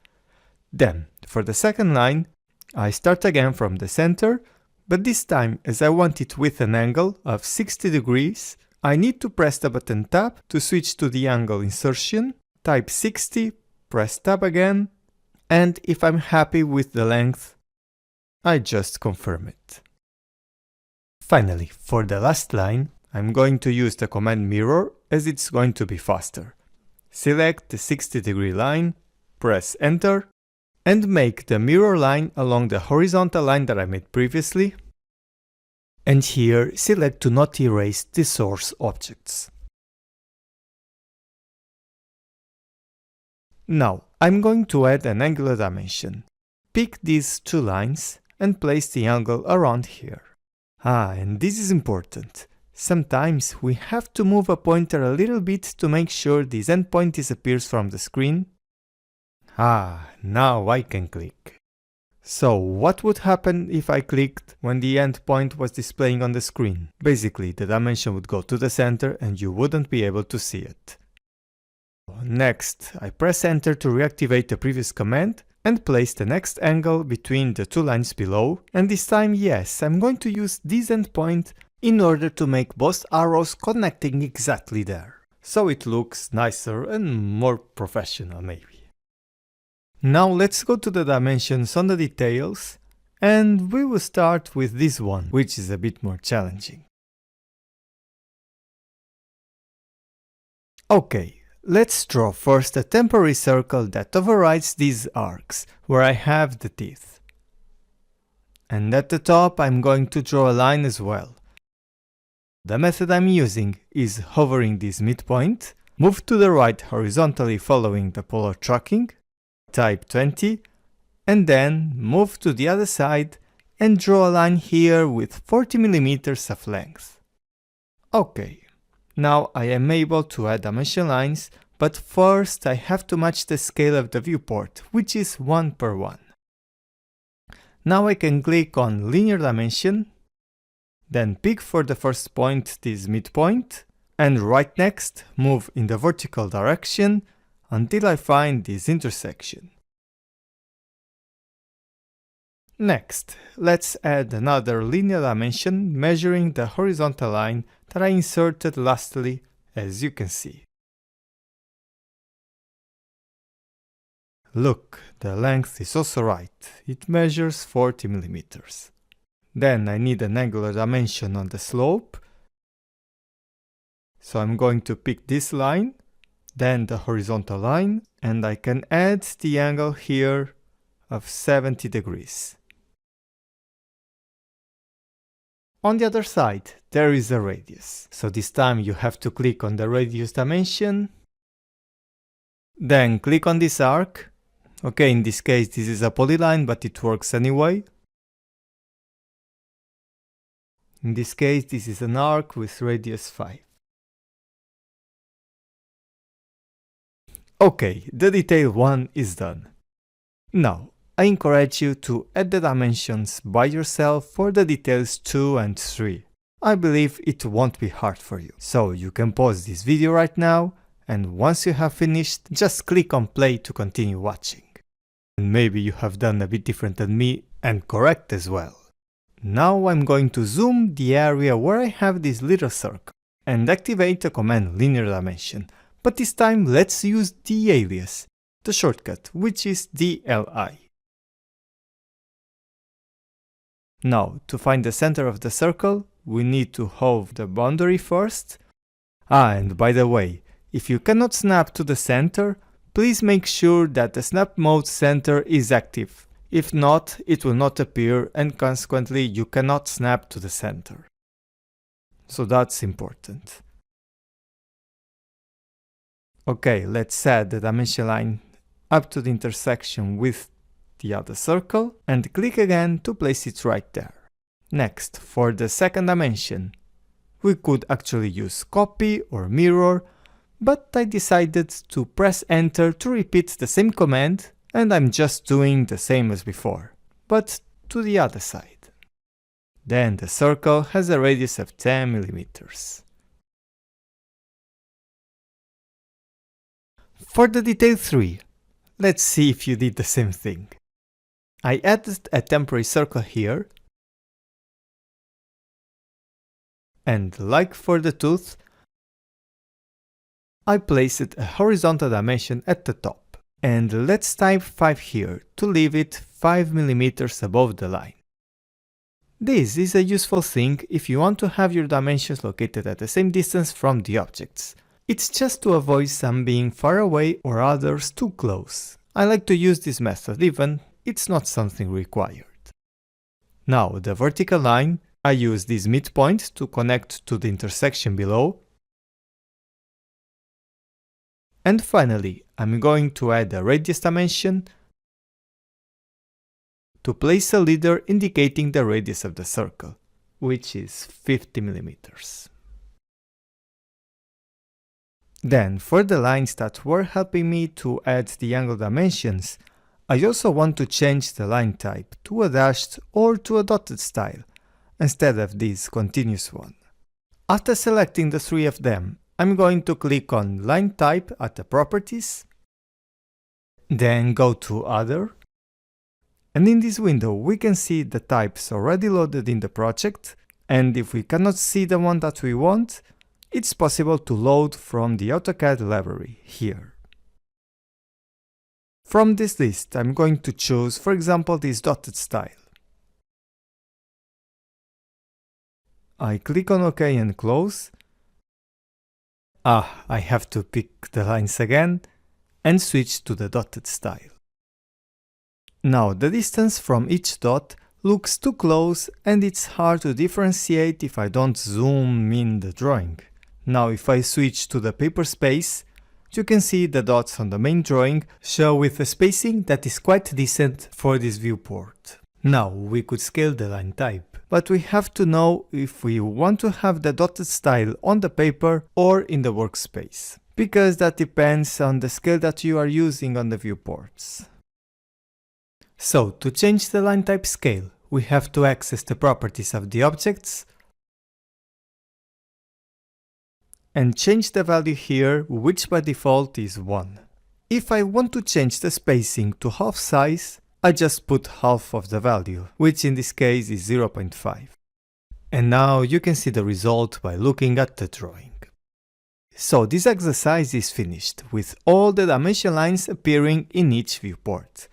Then, for the second line, I start again from the center, but this time, as I want it with an angle of 60 degrees, I need to press the button Tab to switch to the angle insertion, type 60, press Tab again, and if I'm happy with the length, I just confirm it. Finally, for the last line, I'm going to use the command Mirror as it's going to be faster. Select the 60-degree line, press Enter, and make the mirror line along the horizontal line that I made previously. And here, select to not erase the source objects. Now, I'm going to add an angular dimension. Pick these 2 lines and place the angle around here. And this is important. Sometimes we have to move a pointer a little bit to make sure this endpoint disappears from the screen. Now I can click. So what would happen if I clicked when the endpoint was displaying on the screen? Basically, the dimension would go to the center and you wouldn't be able to see it. Next, I press Enter to reactivate the previous command and place the next angle between the 2 lines below, and this time, yes, I'm going to use this endpoint in order to make both arrows connecting exactly there, so it looks nicer and more professional maybe. Now let's go to the dimensions on the details, and we will start with this one, which is a bit more challenging. Okay, let's draw first a temporary circle that overrides these arcs, where I have the teeth. And at the top I'm going to draw a line as well. The method I'm using is hovering this midpoint, move to the right horizontally following the polar tracking, type 20, and then move to the other side and draw a line here with 40 mm of length. Okay, now I am able to add dimension lines, but first I have to match the scale of the viewport, which is 1/1. Now I can click on Linear Dimension, Then pick for the first point this midpoint, and right next move in the vertical direction until I find this intersection. Next, let's add another linear dimension measuring the horizontal line that I inserted lastly, as you can see. Look, the length is also right, it measures 40 mm. Then I need an angular dimension on the slope, so I'm going to pick this line, then the horizontal line, and I can add the angle here of 70 degrees. On the other side, there is a radius, so this time you have to click on the radius dimension, then click on this arc. Okay, in this case this is a polyline, but it works anyway. In this case this is an arc with radius 5. Okay, the detail 1 is done. Now, I encourage you to add the dimensions by yourself for the details 2 and 3. I believe it won't be hard for you. So you can pause this video right now, and once you have finished, just click on play to continue watching. And maybe you have done a bit different than me, and correct as well. Now I'm going to zoom the area where I have this little circle, and activate the command linear dimension. But this time let's use the alias, the shortcut, which is DLI. Now, to find the center of the circle, we need to hover the boundary first. And by the way, if you cannot snap to the center, please make sure that the snap mode center is active. If not, it will not appear and consequently you cannot snap to the center. So that's important. Okay, let's add the dimension line up to the intersection with the other circle and click again to place it right there. Next, for the second dimension, we could actually use copy or mirror, but I decided to press enter to repeat the same command, and I'm just doing the same as before, but to the other side. Then the circle has a radius of 10 mm. For the detail 3, let's see if you did the same thing. I added a temporary circle here, and like for the tooth, I placed a horizontal dimension at the top. And let's type 5 here to leave it 5 mm above the line. This is a useful thing if you want to have your dimensions located at the same distance from the objects. It's just to avoid some being far away or others too close. I like to use this method even, it's not something required. Now the vertical line, I use this midpoint to connect to the intersection below. And finally, I'm going to add a radius dimension to place a leader indicating the radius of the circle, which is 50 mm. Then, for the lines that were helping me to add the angle dimensions, I also want to change the line type to a dashed or to a dotted style, instead of this continuous one. After selecting the 3 of them, I'm going to click on Line Type at the Properties, then go to Other, and in this window we can see the types already loaded in the project, and if we cannot see the one that we want, it's possible to load from the Autocad library here. From this list I'm going to choose, for example, this dotted style. I click on OK and close. I have to pick the lines again and switch to the dotted style. Now the distance from each dot looks too close and it's hard to differentiate if I don't zoom in the drawing. Now if I switch to the paper space, you can see the dots on the main drawing show with a spacing that is quite decent for this viewport. Now we could scale the line type, but we have to know if we want to have the dotted style on the paper or in the workspace, because that depends on the scale that you are using on the viewports. So to change the line type scale, we have to access the properties of the objects, and change the value here, which by default is 1. If I want to change the spacing to half size, I just put half of the value, which in this case is 0.5. And now you can see the result by looking at the drawing. So this exercise is finished, with all the dimension lines appearing in each viewport.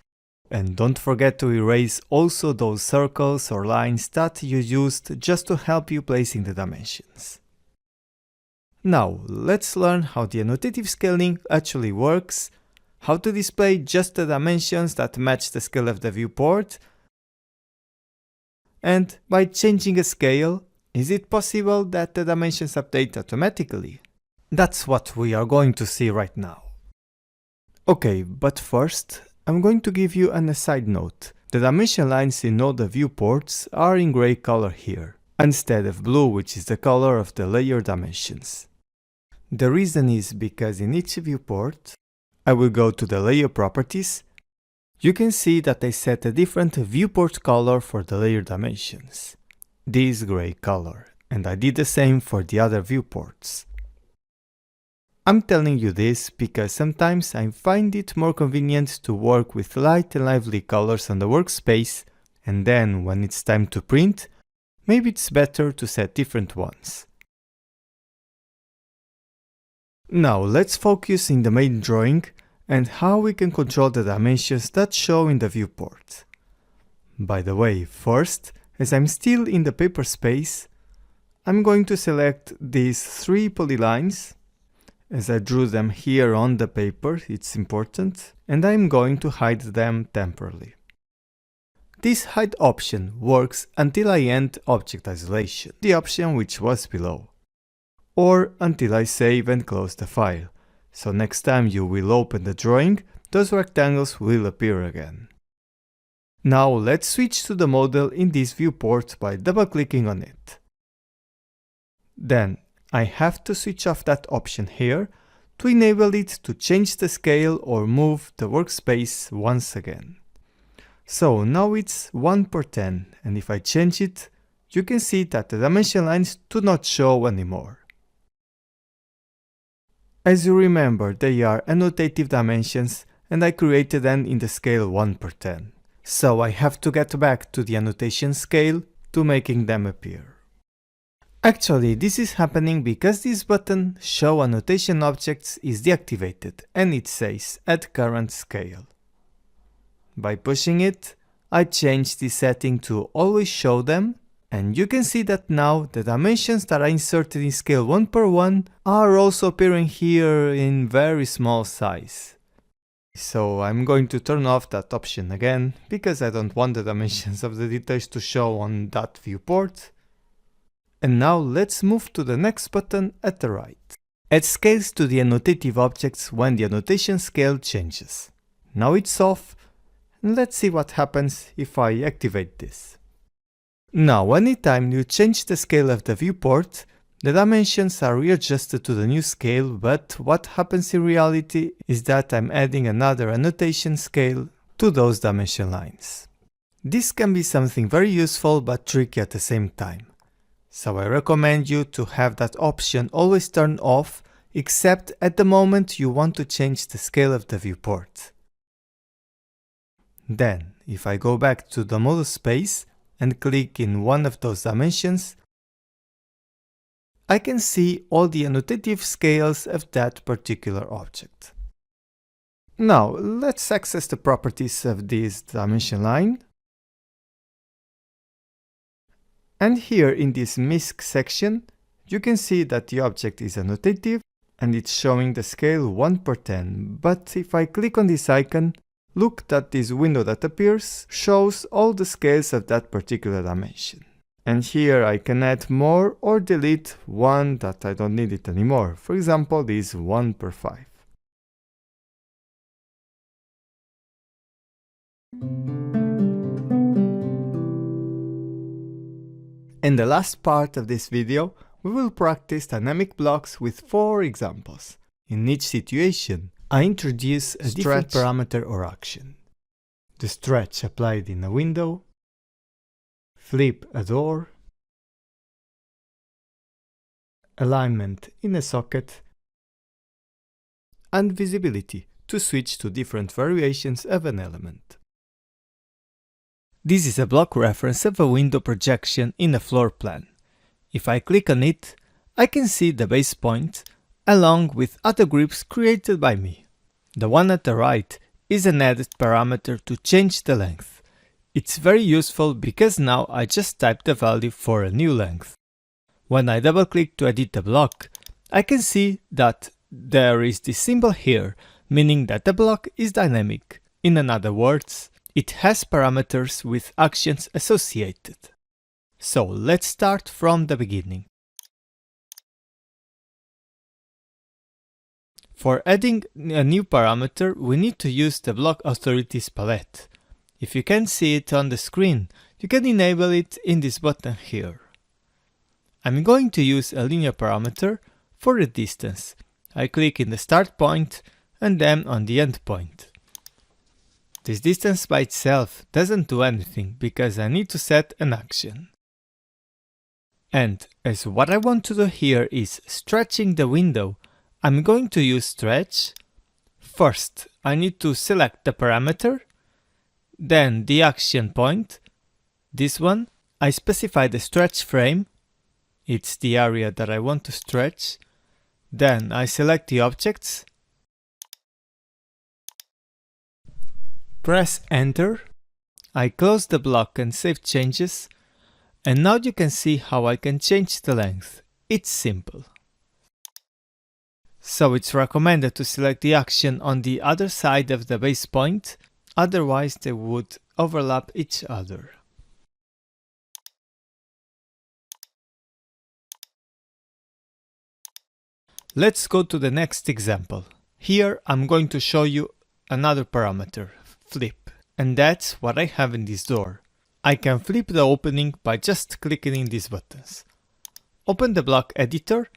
And don't forget to erase also those circles or lines that you used just to help you placing the dimensions. Now, let's learn how the annotative scaling actually works, how to display just the dimensions that match the scale of the viewport, and by changing a scale, is it possible that the dimensions update automatically? That's what we are going to see right now. Okay, but first, I'm going to give you an aside note. The dimension lines in all the viewports are in gray color here, instead of blue, which is the color of the layer dimensions. The reason is because in each viewport, I will go to the layer properties. You can see that I set a different viewport color for the layer dimensions, this gray color, and I did the same for the other viewports. I'm telling you this because sometimes I find it more convenient to work with light and lively colors on the workspace, and then when it's time to print, maybe it's better to set different ones. Now let's focus in the main drawing and how we can control the dimensions that show in the viewport. By the way, first, as I'm still in the paper space, I'm going to select these 3 polylines. As I drew them here on the paper, it's important, and I'm going to hide them temporarily. This hide option works until I end object isolation, the option which was below, or until I save and close the file, so next time you will open the drawing, those rectangles will appear again. Now let's switch to the model in this viewport by double-clicking on it. Then I have to switch off that option here to enable it to change the scale or move the workspace once again. So now it's 1/10, and if I change it, you can see that the dimension lines do not show anymore. As you remember, they are annotative dimensions and I created them in the scale 1/10. So I have to get back to the annotation scale to making them appear. Actually, this is happening because this button Show Annotation Objects is deactivated and it says Add Current Scale. By pushing it, I change this setting to Always Show Them, and you can see that now the dimensions that I inserted in scale 1/1 are also appearing here in very small size. So I'm going to turn off that option again, because I don't want the dimensions of the details to show on that viewport. And now let's move to the next button at the right. Add scales to the annotative objects when the annotation scale changes. Now it's off, and let's see what happens if I activate this. Now anytime you change the scale of the viewport, the dimensions are readjusted to the new scale, but what happens in reality is that I'm adding another annotation scale to those dimension lines. This can be something very useful but tricky at the same time. So I recommend you to have that option always turned off, except at the moment you want to change the scale of the viewport. Then, if I go back to the model space and click in one of those dimensions, I can see all the annotative scales of that particular object. Now, let's access the properties of this dimension line. And here in this MISC section, you can see that the object is annotative and it's showing the scale 1/10. But if I click on this icon, look that this window that appears shows all the scales of that particular dimension. And here I can add more or delete one that I don't need it anymore. For example, this 1/5. In the last part of this video, we will practice dynamic blocks with 4 examples. In each situation, I introduce a different parameter or action. The stretch applied in a window, flip a door, alignment in a socket, and visibility to switch to different variations of an element. This is a block reference of a window projection in a floor plan. If I click on it, I can see the base point along with other grips created by me. The one at the right is an added parameter to change the length. It's very useful because now I just type the value for a new length. When I double click to edit the block, I can see that there is this symbol here, meaning that the block is dynamic. In other words, it has parameters with actions associated. So let's start from the beginning. For adding a new parameter, we need to use the block authorities palette. If you can't see it on the screen, you can enable it in this button here. I'm going to use a linear parameter for the distance. I click in the start point and then on the end point. This distance by itself doesn't do anything because I need to set an action. And as what I want to do here is stretching the window, I'm going to use stretch. First, I need to select the parameter, then the action point, this one. I specify the stretch frame, it's the area that I want to stretch. Then I select the objects, press enter, I close the block and save changes, and now you can see how I can change the length. It's simple. So it's recommended to select the action on the other side of the base point, otherwise they would overlap each other. Let's go to the next example. Here I'm going to show you another parameter, flip, and that's what I have in this door. I can flip the opening by just clicking in these buttons. Open the block editor,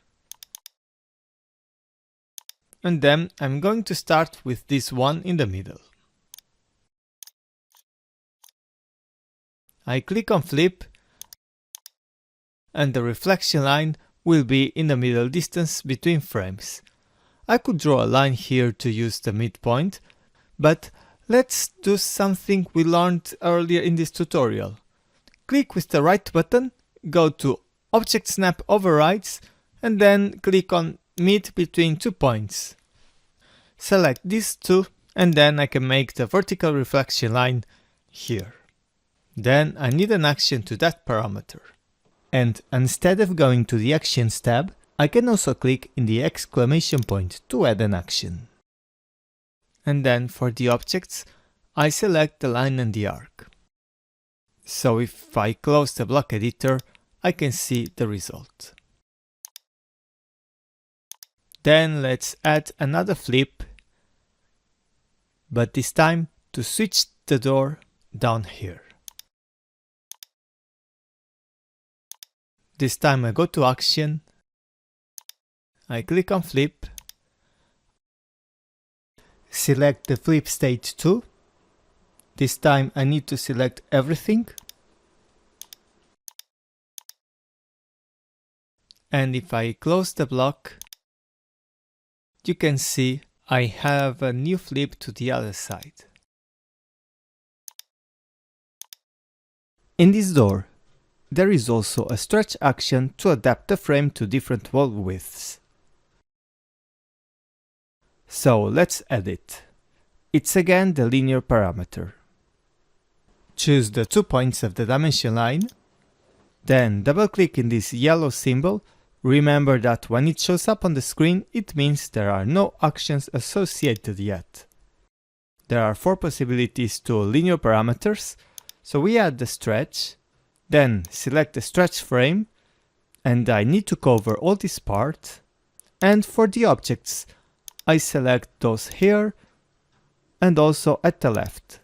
and then I'm going to start with this one in the middle. I click on flip, and the reflection line will be in the middle distance between frames. I could draw a line here to use the midpoint, but let's do something we learned earlier in this tutorial. Click with the right button, go to Object Snap Overrides, and then click on Mid between 2 points. Select these two, and then I can make the vertical reflection line here. Then I need an action to that parameter. And instead of going to the Actions tab, I can also click in the exclamation point to add an action. And then for the objects, I select the line and the arc. So if I close the block editor, I can see the result. Then let's add another flip, but this time to switch the door down here. This time I go to Action, I click on Flip, select the flip state 2. This time I need to select everything. And if I close the block, you can see I have a new flip to the other side. In this door, there is also a stretch action to adapt the frame to different wall widths. So let's add it. It's again the linear parameter. Choose the 2 points of the dimension line, then double click in this yellow symbol. Remember that when it shows up on the screen, it means there are no actions associated yet. There are 4 possibilities to linear parameters, so we add the stretch, then select the stretch frame, and I need to cover all this part, and for the objects, I select those here and also at the left.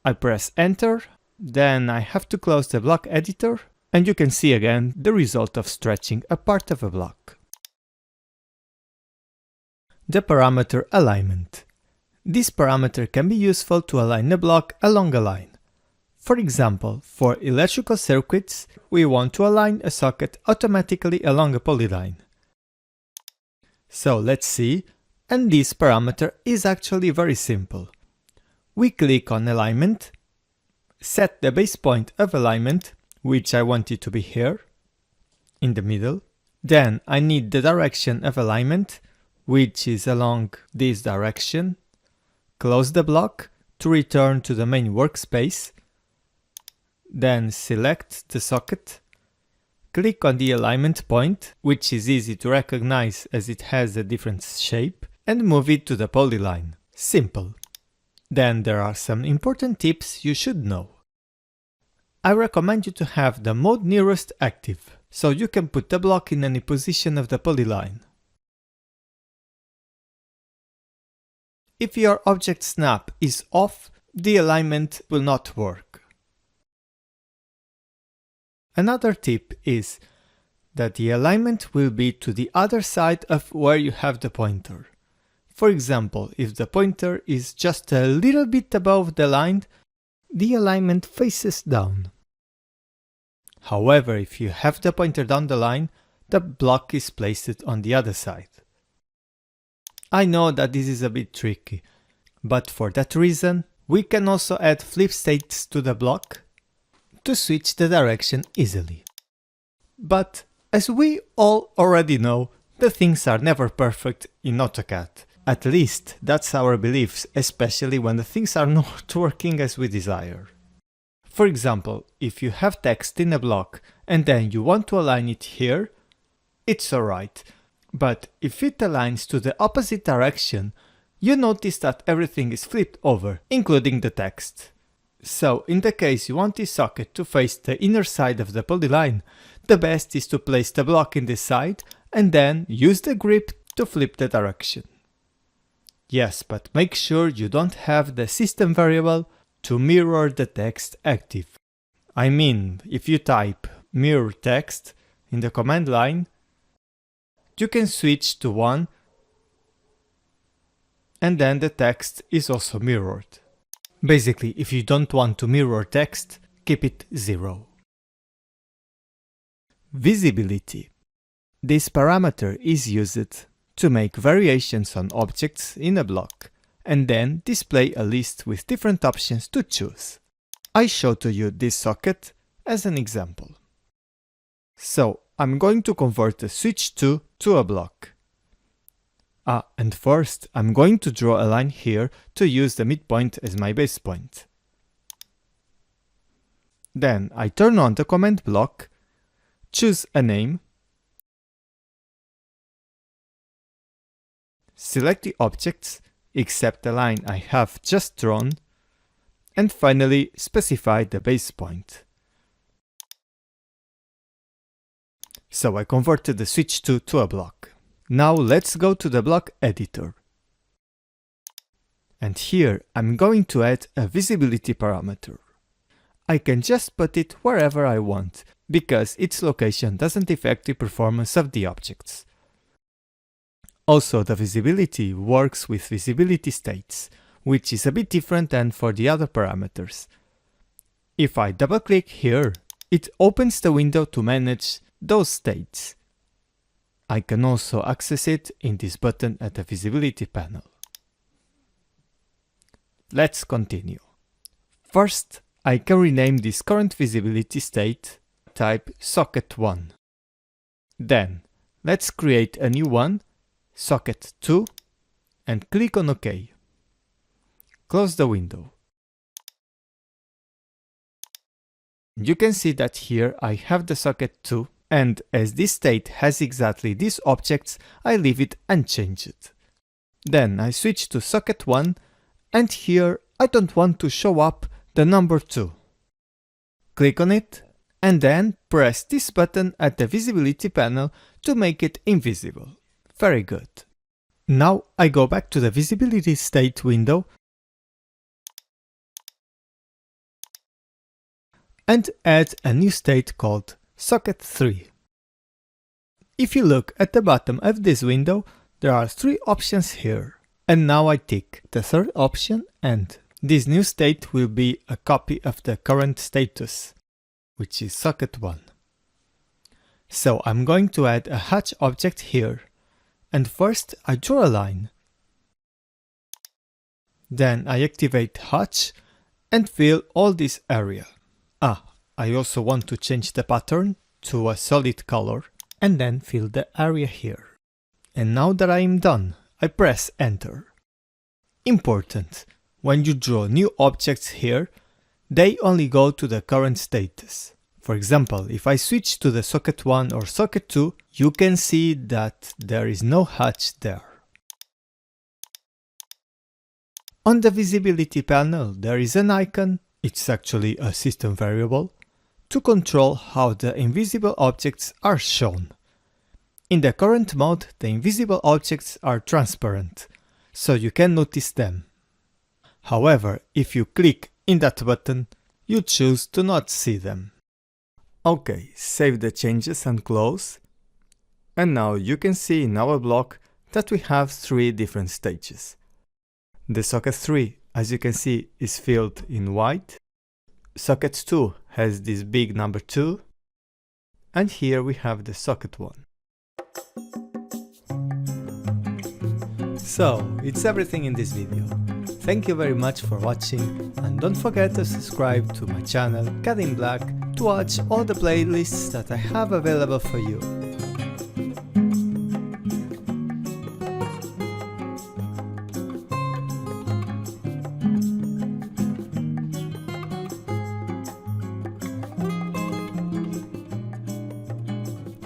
I press enter, then I have to close the block editor, and you can see again the result of stretching a part of a block. The parameter alignment. This parameter can be useful to align a block along a line. For example, for electrical circuits, we want to align a socket automatically along a polyline. So let's see, and this parameter is actually very simple. We click on alignment, set the base point of alignment, which I want it to be here, in the middle. Then I need the direction of alignment, which is along this direction. Close the block to return to the main workspace. Then select the socket. Click on the alignment point, which is easy to recognize as it has a different shape, and move it to the polyline. Simple. Then there are some important tips you should know. I recommend you to have the mode nearest active, so you can put the block in any position of the polyline. If your object snap is off, the alignment will not work. Another tip is that the alignment will be to the other side of where you have the pointer. For example, if the pointer is just a little bit above the line, the alignment faces down. However, if you have the pointer down the line, the block is placed on the other side. I know that this is a bit tricky, but for that reason, we can also add flip states to the block to switch the direction easily. But as we all already know, the things are never perfect in Autocad. At least that's our beliefs, especially when the things are not working as we desire. For example, if you have text in a block and then you want to align it here, it's alright. But if it aligns to the opposite direction, you notice that everything is flipped over, including the text. So in the case you want this socket to face the inner side of the polyline, the best is to place the block in this side and then use the grip to flip the direction. Yes, but make sure you don't have the system variable to mirror the text active. I mean, if you type mirror text in the command line, you can switch to 1 and then the text is also mirrored. Basically, if you don't want to mirror text, keep it 0. Visibility. This parameter is used to make variations on objects in a block and then display a list with different options to choose. I show to you this socket as an example. So I'm going to convert a switch to a block. And first I'm going to draw a line here to use the midpoint as my base point. Then I turn on the command block, choose a name, select the objects except the line I have just drawn, and finally specify the base point. So I converted the switch to a block. Now let's go to the block editor. And here I'm going to add a visibility parameter. I can just put it wherever I want, because its location doesn't affect the performance of the objects. Also, the visibility works with visibility states, which is a bit different than for the other parameters. If I double click here, it opens the window to manage those states. I can also access it in this button at the visibility panel. Let's continue. First, I can rename this current visibility state, type socket1. Then, let's create a new one, socket2, and click on OK. Close the window. You can see that here I have the socket 2, and as this state has exactly these objects, I leave it unchanged. Then I switch to socket 1, and here I don't want to show up the number 2. Click on it, and then press this button at the visibility panel to make it invisible. Very good. Now I go back to the visibility state window and add a new state called socket 3. If you look at the bottom of this window, there are 3 options here. And now I tick the third option and This new state will be a copy of the current status, which is socket 1. So I'm going to add a hatch object here, and first I draw a line. Then I activate hatch and fill all this area. I also want to change the pattern to a solid color and then fill the area here. And now that I am done, I press enter. Important: when you draw new objects here, they only go to the current status. For example, if I switch to the socket 1 or socket 2, you can see that there is no hatch there. On the visibility panel there is an icon, it's actually a system variable, to control how the invisible objects are shown. In the current mode, the invisible objects are transparent, so you can notice them. However, if you click in that button, you choose to not see them. Okay, save the changes and close. And now you can see in our block that we have 3 different stages. The socket 3, as you can see, is filled in white. Socket 2 has this big number 2. And here we have the socket 1. So, it's everything in this video. Thank you very much for watching, and don't forget to subscribe to my channel CAD in Black to watch all the playlists that I have available for you.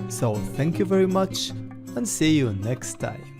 So thank you very much and see you next time.